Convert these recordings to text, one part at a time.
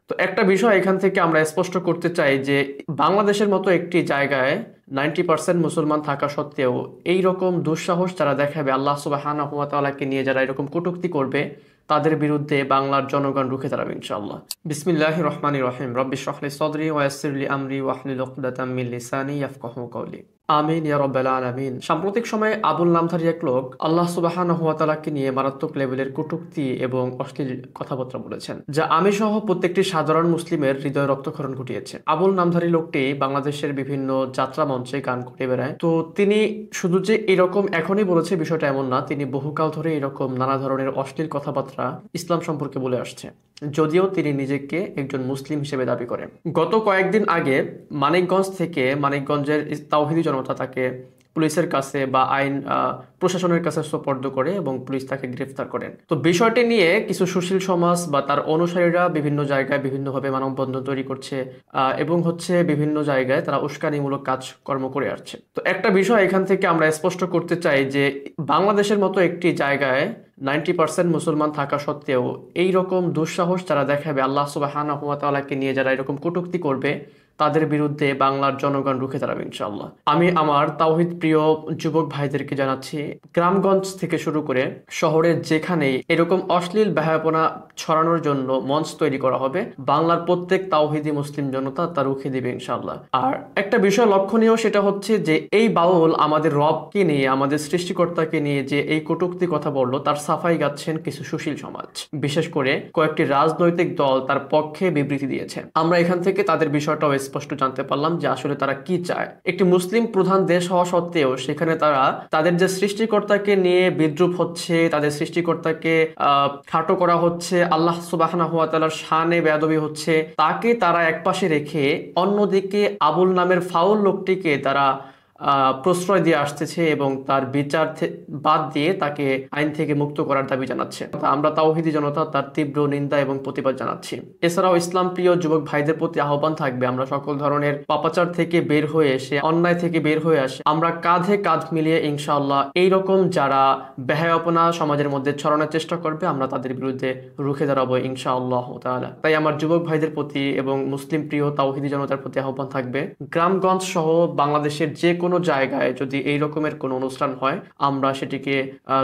তো একটা বিষয় এখান থেকে আমরা স্পষ্ট করতে চাই যে বাংলাদেশের মতো একটি জায়গায় 90% মুসলমান থাকা সত্ত্বেও এই রকম দুঃসাহস যারা দেখাবে, আল্লাহ সুবহানাহু ওয়া তাআলাকে নিয়ে যারা এরকম কটূক্তি করবে, তাদের বিরুদ্ধে বাংলার জনগণ রুখে দাঁড়াবে ইনশাআল্লাহ। বিসমিল্লাহির রহমানির রহিম। রব্বি ইশরাহ লি সাদরি ওয়া ইয়াসসির লি আমরি ওয়াহলুল উকদাতাম মিন লিসানি ইয়াফকাহু কওলি। আমিন ইয়া রাব্বাল আলামিন। সাম্প্রতিক সময়ে আবুল নামধারী এক লোক আল্লাহ সুবহানাহু ওয়া তাআলাকে নিয়ে মারাত্মক লেভেলের কটূক্তি এবং অশ্লীল কথাবার্তা বলেছেন, যা আমি সহ প্রত্যেকটি সাধারণ মুসলিমের হৃদয় রক্তক্ষরণ ঘটিয়েছে। আবুল নামধারী লোকটি বাংলাদেশের বিভিন্ন যাত্রা মঞ্চে গান করে বেড়ায়। তো তিনি শুধু যে এরকম এখনই বলেছে বিষয়টা এমন না, তিনি বহুকাল ধরে এরকম নানা ধরনের অশ্লীল কথাবার্তা ইসলাম সম্পর্কে বলে আসছে, যদিও তিনি নিজেকে একজন মুসলিম হিসেবে দাবি করেন। গত কয়েকদিন আগে মানিকগঞ্জের তাওহীদি জনতা তাকে পুলিশের কাছে বা আইন প্রশাসনের কাছে সোপর্দ করে এবং পুলিশ তাকে গ্রেফতার করেন। তো বিষয়টি নিয়ে কিছু সুশীল সমাজ বা তার অনুসারীরা বিভিন্ন জায়গায় বিভিন্নভাবে মানববন্ধন তৈরি করছে এবং বিভিন্ন জায়গায় তারা উস্কানিমূলক কাজকর্ম করে আসছে। তো একটা বিষয় এখান থেকে আমরা স্পষ্ট করতে চাই যে বাংলাদেশের মতো একটি জায়গায় 90% মুসলমান থাকা সত্ত্বেও এই রকম দুঃসাহস যারা দেখাবে, আল্লাহ সুবহানাহু ওয়া তাআলাকে নিয়ে যারা এরকম কটূক্তি করবে, তাদের বিরুদ্ধে বাংলার জনগণ রুখে দাঁড়াবে ইনশাআল্লাহ। আমি আমার তাওহীদ প্রিয় যুবক ভাইদেরকে জানাচ্ছি, গ্রামগঞ্জ থেকে শুরু করে শহরের যেখানেই এরকম অশ্লীল বেহায়াপনা ছড়ানোর জন্য মঞ্চ তৈরি করা হবে, বাংলার প্রত্যেক তাওহীদি মুসলিম জনতা তা রুখে দিবে ইনশাআল্লাহ। আর একটা বিষয় লক্ষণীয়, সেটা হচ্ছে যে এই বাউল আমাদের রবকে নিয়ে, আমাদের সৃষ্টিকর্তাকে নিয়ে যে এই কটূক্তি কথা বললো, তার সাফাই গাচ্ছেন কিছু সুশীল সমাজ, বিশেষ করে কয়েকটি রাজনৈতিক দল তার পক্ষে বিবৃতি দিয়েছে। আমরা এখান থেকে তাদের বিষয়টাও স্পষ্ট জানতে পারলাম যে আসলে তারা কি চায়। একটি মুসলিম প্রধান দেশ হওয়া সত্ত্বেও সেখানে তারা তাদের যে সৃষ্টিকর্তাকে নিয়ে বিদ্রূপ হচ্ছে, তাদের সৃষ্টিকর্তাকে খাটো করা হচ্ছে, আল্লাহ সুবহানাহু ওয়া তাআলার শানে বেয়াদবি হচ্ছে, তাকে তারা একপাশে রেখে অন্যদিকে আবুল নামের ফাউল লোকটিকে তারা প্রশ্রয় দিয়ে আসতেছে এবং তার বিচার বাদ দিয়ে তাকে আইন থেকে মুক্ত করার দাবি জানাচ্ছে। আমরা তাওহীদি জনতা তার তীব্র নিন্দা এবং প্রতিবাদ জানাচ্ছি। এছাড়াও ইসলাম প্রিয় যুবক ভাইদের প্রতি আহ্বান থাকবে, আমরা সকল ধরনের পাপাচার থেকে বের হয়ে এসে, অন্যায় থেকে বের হয়ে আসে আমরা কাঁধে কাঁধ মিলিয়ে ইনশাআল্লাহ এইরকম যারা বেহায়াপনা সমাজের মধ্যে ছড়ানোর চেষ্টা করবে, আমরা তাদের বিরুদ্ধে রুখে দাঁড়াবো ইনশাআল্লাহ তাআলা। তাই আমার যুবক ভাইদের প্রতি এবং মুসলিম প্রিয় তাওহীদি জনতার প্রতি আহ্বান থাকবে, গ্রামগঞ্জ সহ বাংলাদেশের যে কোনো জায়গায় যদি এই রকমের কোনো অনুষ্ঠান হয়, আমরা সেটিকে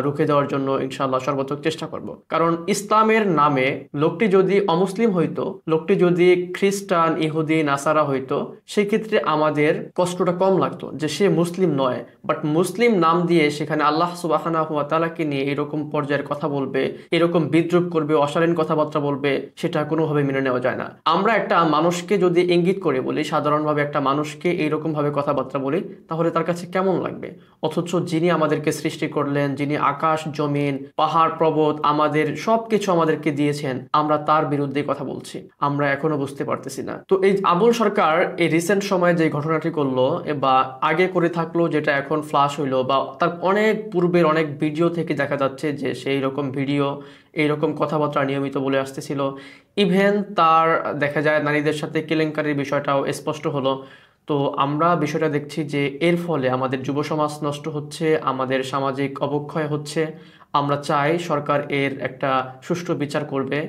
রুখে দেওয়ার জন্য ইনশাআল্লাহ সর্বোচ্চ চেষ্টা করব। কারণ ইসলামের নামে লোকটি যদি অমুসলিম হইতো, লোকটি যদি খ্রিস্টান, ইহুদি, নাসারা হইতো, সেই ক্ষেত্রে আমাদের কষ্টটা কম লাগতো যে সে মুসলিম নয়। বাট মুসলিম নাম দিয়ে সেখানে আল্লাহ সুবহানাহু ওয়া তাআলাকে নিয়ে এরকম পর্যায়ের কথা বলবে, এরকম বিদ্রূপ করবে, অশালীন কথাবার্তা বলবে, সেটা কোনোভাবে মেনে নেওয়া যায় না। আমরা একটা মানুষকে যদি ইঙ্গিত করে বলি, সাধারণভাবে একটা মানুষকে এইরকম ভাবে কথাবার্তা বলি, তাহলে তার কাছে কেমন লাগবে? অথচ যিনি আমাদেরকে সৃষ্টি করলেন, যিনি আকাশ জমিন পাহাড় পর্বত আমাদের সবকিছু আমাদেরকে দিয়েছেন, আমরা তার বিরুদ্ধে কথা বলছি, আমরা এখনো বুঝতে পারতেছি না। তো এই আবুল সরকার এই রিসেন্ট সময়ে যে ঘটনাটি করলো বা আগে করে থাকলো, যেটা এখন ফ্লাশ হইলো, বা তার অনেক পূর্বের অনেক ভিডিও থেকে দেখা যাচ্ছে যে সেই রকম ভিডিও, এইরকম কথাবার্তা নিয়মিত বলে আসতেছিল। ইভেন তার দেখা যায় নারীদের সাথে কেলেঙ্কারির বিষয়টাও স্পষ্ট হলো। তো আমরা বিষয়টা দেখছি যে এর ফলে আমাদের যুব সমাজ নষ্ট হচ্ছে, আমাদের সামাজিক অবক্ষয় হচ্ছে। আমরা চাই সরকার এর একটা সুষ্ঠু বিচার করবে,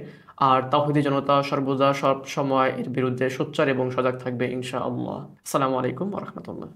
আর তাওহীদি জনতা সর্বদা সব সময় এর বিরুদ্ধে সোচ্চার এবং সজাগ থাকবে ইনশাআল্লাহ। আসসালামু আলাইকুম ওয়া রাহমাতুল্লাহ।